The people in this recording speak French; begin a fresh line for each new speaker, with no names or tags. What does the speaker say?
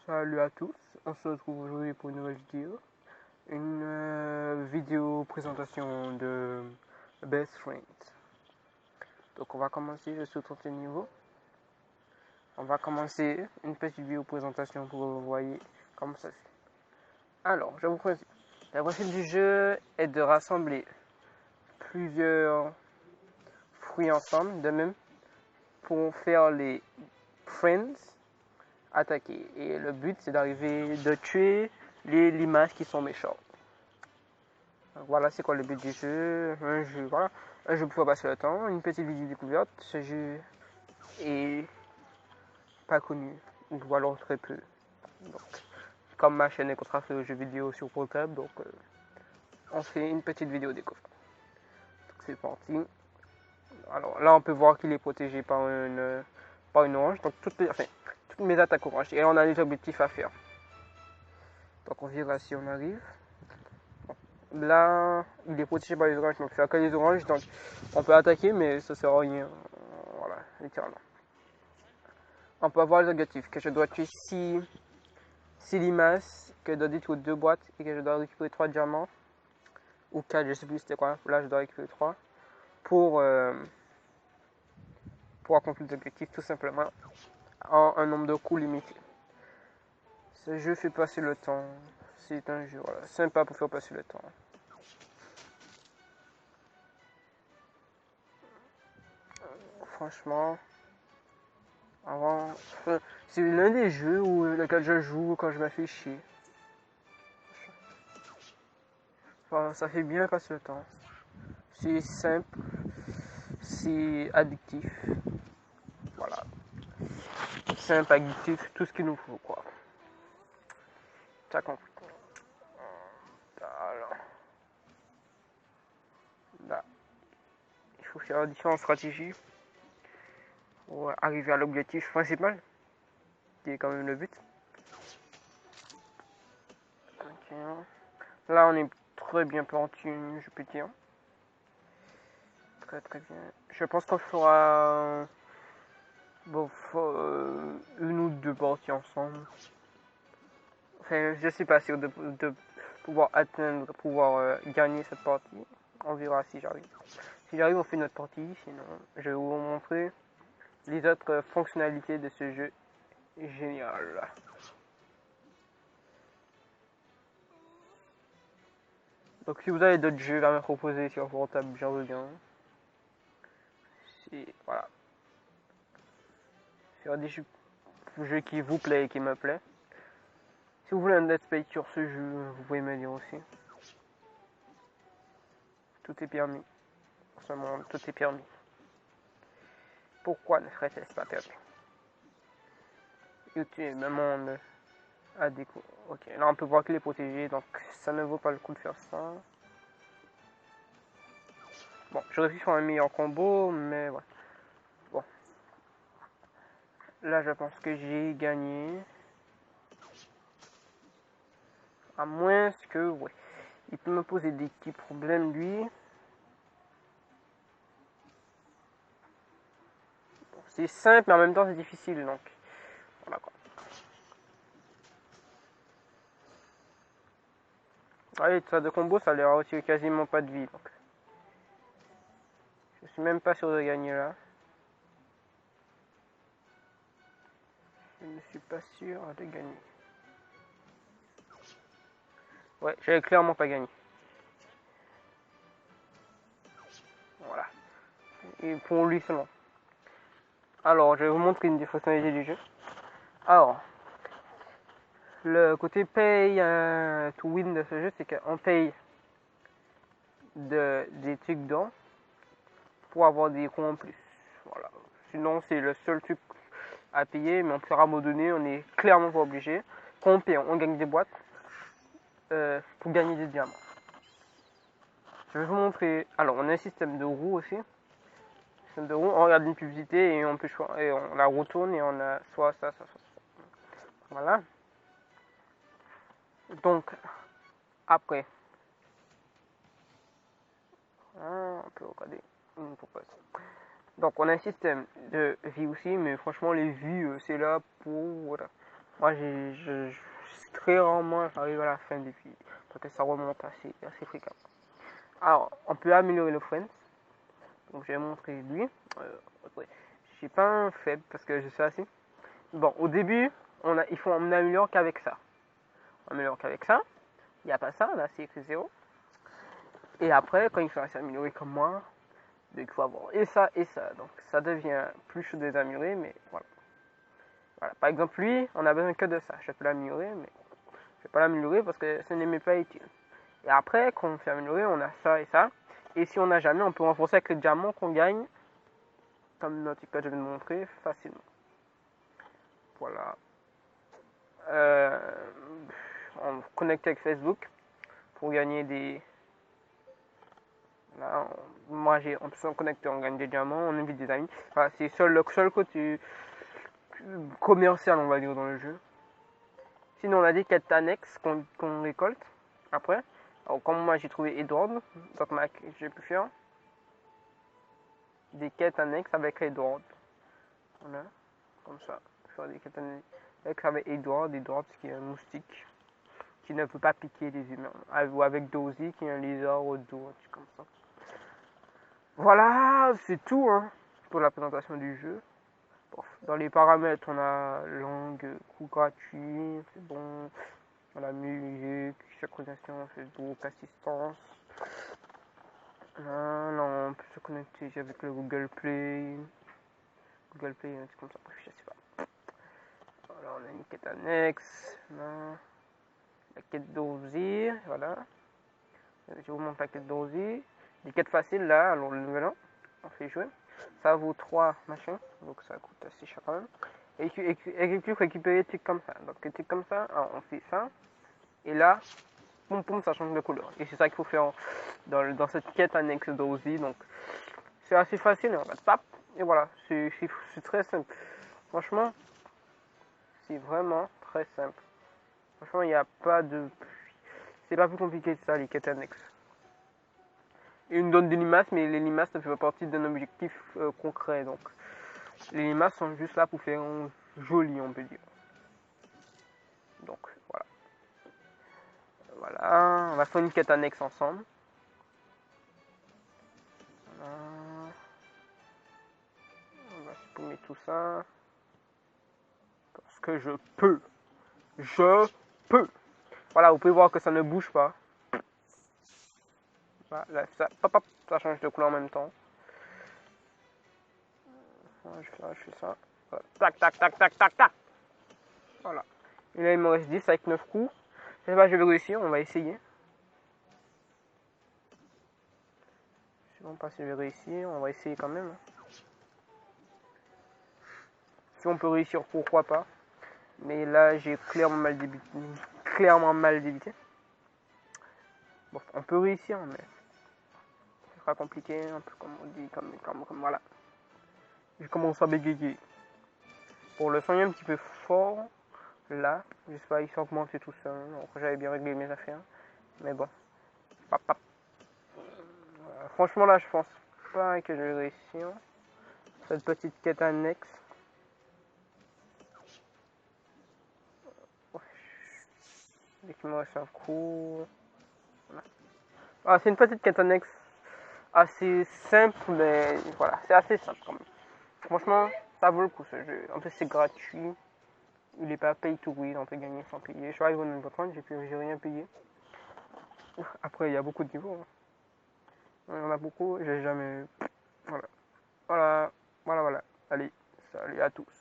Salut à tous, on se retrouve aujourd'hui pour une nouvelle vidéo. Une vidéo présentation de Best Friends. Donc on va commencer, je suis au 30e niveau. On va commencer une petite vidéo présentation pour que vous voyez comment ça se fait. Alors, je vous présente. Le principe du jeu est de rassembler plusieurs fruits ensemble, de même, pour faire les Friends attaquer. Et le but c'est d'arriver, de tuer les limaces qui sont méchants. Voilà, c'est quoi le but du jeu. Un jeu pour faire passer le temps, une petite vidéo découverte. Ce jeu est pas connu, ou alors très peu. Donc, comme ma chaîne est consacrée aux jeux vidéo sur portable, donc on fait une petite vidéo découverte. Donc c'est parti. Alors là, on peut voir qu'il est protégé par une orange. Donc toutes mes attaques oranges. Et on a des objectifs à faire. Donc on verra si on arrive. Là, il est protégé par les oranges, donc c'est à cause des oranges, donc on peut attaquer, mais ça sert à rien. Voilà, littéralement. On peut avoir les objectifs, que je dois tuer 6 limaces, que je dois détruire 2 boîtes, et que je dois récupérer 3 diamants, ou 4, je sais plus c'était quoi, là je dois récupérer 3, pour accomplir l'objectif tout simplement, en un nombre de coups limité. Ce jeu fait passer le temps, c'est un jeu voilà, sympa pour faire passer le temps. Franchement, avant, c'est l'un des jeux où lequel je joue quand je me fais chier. Enfin, ça fait bien passer le temps. C'est simple, c'est addictif. Voilà. Simple, addictif, tout ce qu'il nous faut, quoi. Ça compte. Alors, là, il faut faire différentes stratégies pour arriver à l'objectif principal, qui est quand même le but. Okay. Là, on est très bien parti, je peux dire. Très très bien. Je pense qu'on fera une ou deux parties ensemble. Enfin, je suis pas sûr de pouvoir atteindre, pouvoir gagner cette partie. On verra si j'arrive. Si j'arrive, on fait notre partie. Sinon, je vais vous montrer les autres fonctionnalités de ce jeu génial. Donc, si vous avez d'autres jeux à me proposer sur portable, j'en veux bien. Voilà. Sur des jeux qui vous plaît et qui me plaît. Si vous voulez un let's play sur ce jeu, vous pouvez me dire aussi. Tout est permis. Dans ce monde, tout est permis. Pourquoi ne serait-ce pas permis? YouTube, le monde a découvert. Ok, là on peut voir qu'il est protégé, donc ça ne vaut pas le coup de faire ça. Bon, j'aurais pu faire un meilleur combo, mais ouais. Bon. Là, je pense que j'ai gagné. À moins que, ouais. Il peut me poser des petits problèmes, lui. Bon, c'est simple, mais en même temps, c'est difficile, donc. Voilà quoi. Allez, ça de combo, ça leur a aussi quasiment pas de vie, donc. Je suis même pas sûr de gagner là. Je ne suis pas sûr de gagner. Ouais, j'avais clairement pas gagné. Voilà. Et pour lui seulement. Alors, je vais vous montrer une des fonctionnalités du jeu. Alors, le côté pay to win de ce jeu, c'est qu'on paye des trucs d'or pour avoir des coins en plus. Voilà. Sinon, c'est le seul truc à payer, mais on peut à un moment donné, on est clairement pas obligé. Quand on paye, on gagne des boîtes pour gagner des diamants. Je vais vous montrer. Alors, on a un système de roues aussi. Système de roues, on regarde une publicité et on peut choisir, et on la retourne et on a soit ça, soit ça. Voilà. Donc, après, on peut regarder une proposition. Donc, on a un système de vie aussi, mais franchement, les vies, c'est là pour. Voilà. Moi, très rarement, j'arrive à la fin des filles. Parce que ça remonte assez fréquemment. Alors, on peut améliorer le Friends. Donc, je vais montrer lui. Ouais. Je suis pas un faible parce que je suis assis. Bon, au début, on n'améliore qu'avec ça. On améliore qu'avec ça. Il n'y a pas ça, là, c'est écrit 0. Et après, quand il faut s'améliorer comme moi, il faut avoir et ça et ça. Donc, ça devient plus chaud de les améliorer, mais voilà. Voilà. Par exemple, lui, on a besoin que de ça. Je peux l'améliorer, mais je ne vais pas l'améliorer parce que ce n'est même pas utile. Et après, quand on fait améliorer, on a ça et ça. Et si on n'a jamais, on peut renforcer avec le diamant qu'on gagne, comme notre code je vais le montrer facilement. Voilà. On connecte avec Facebook pour gagner des. Là, on peut se connecter, on gagne des diamants, on invite des amis. Voilà, c'est le seul côté commercial, on va dire, dans le jeu. Sinon, on a des quêtes annexes qu'on récolte après. Alors, comme moi j'ai trouvé Edward, donc j'ai pu faire des quêtes annexes avec Edward. Voilà, comme ça. Faire des quêtes annexes avec Edward qui est un moustique qui ne peut pas piquer les humains. Ou avec Dozy qui est un lézard au dos, comme ça. Voilà, c'est tout hein, pour la présentation du jeu. Bon, dans les paramètres, on a langue, coût gratuit, c'est bon. Voilà, musique, synchronisation, Facebook, assistance. Là, on peut se connecter avec le Google Play. Google Play, c'est comme ça, je sais pas. Voilà, on a une quête annexe. Là. La quête d'Ozir, voilà. Je vous montre la quête d'Ozir. Des quêtes faciles là, alors le nouvel an, on fait jouer. Ça vaut 3 machins, donc ça coûte assez cher quand même. Et il faut récupérer des trucs comme ça. Donc des trucs comme ça, alors, on fait ça. Et là, poum poum, ça change de couleur. Et c'est ça qu'il faut faire dans cette quête annexe d'Ozzy. Donc c'est assez facile, on va tap. Et voilà, c'est très simple. Franchement, c'est vraiment très simple. Franchement, il n'y a pas de. C'est pas plus compliqué que ça, les quêtes annexes. Il nous donne des limaces, mais les limaces ne font pas partie d'un objectif concret. Donc, les limaces sont juste là pour faire un joli, on peut dire. Donc, voilà. Voilà, on va faire une quête annexe ensemble. Voilà. On va supprimer tout ça. Parce que je peux. Je peux. Voilà, vous pouvez voir que ça ne bouge pas. Voilà, ça change de couleur en même temps. Voilà, je fais ça. Voilà. Tac, tac, tac, tac, tac, tac. Voilà. Et là, il me reste 10 avec 9 coups. Je sais pas, je vais réussir, on va essayer. Je sais pas si je vais réussir, on va essayer quand même. Si on peut réussir, pourquoi pas. Mais là, j'ai clairement mal débuté. Bon, on peut réussir, mais ce sera compliqué, un peu comme on dit, comme voilà. Je commence à bégayer. Pour le son est un petit peu fort, là, je sais pas, il s'est augmenté tout seul, donc j'avais bien réglé mes affaires. Mais bon, franchement là, je pense pas que je vais réussir. Cette petite quête annexe. Dès qu'il me reste un coup. Voilà. Ah, c'est une petite quête annexe assez simple, mais voilà, c'est assez simple quand même. Franchement, ça vaut le coup ce jeu. En plus, c'est gratuit. Il n'est pas pay to win, on peut gagner sans payer. Je suis arrivé au niveau 30, j'ai rien payé. Après, il y a beaucoup de niveaux. Hein. Il y en a beaucoup, j'ai jamais. Voilà. Voilà. Allez, salut à tous.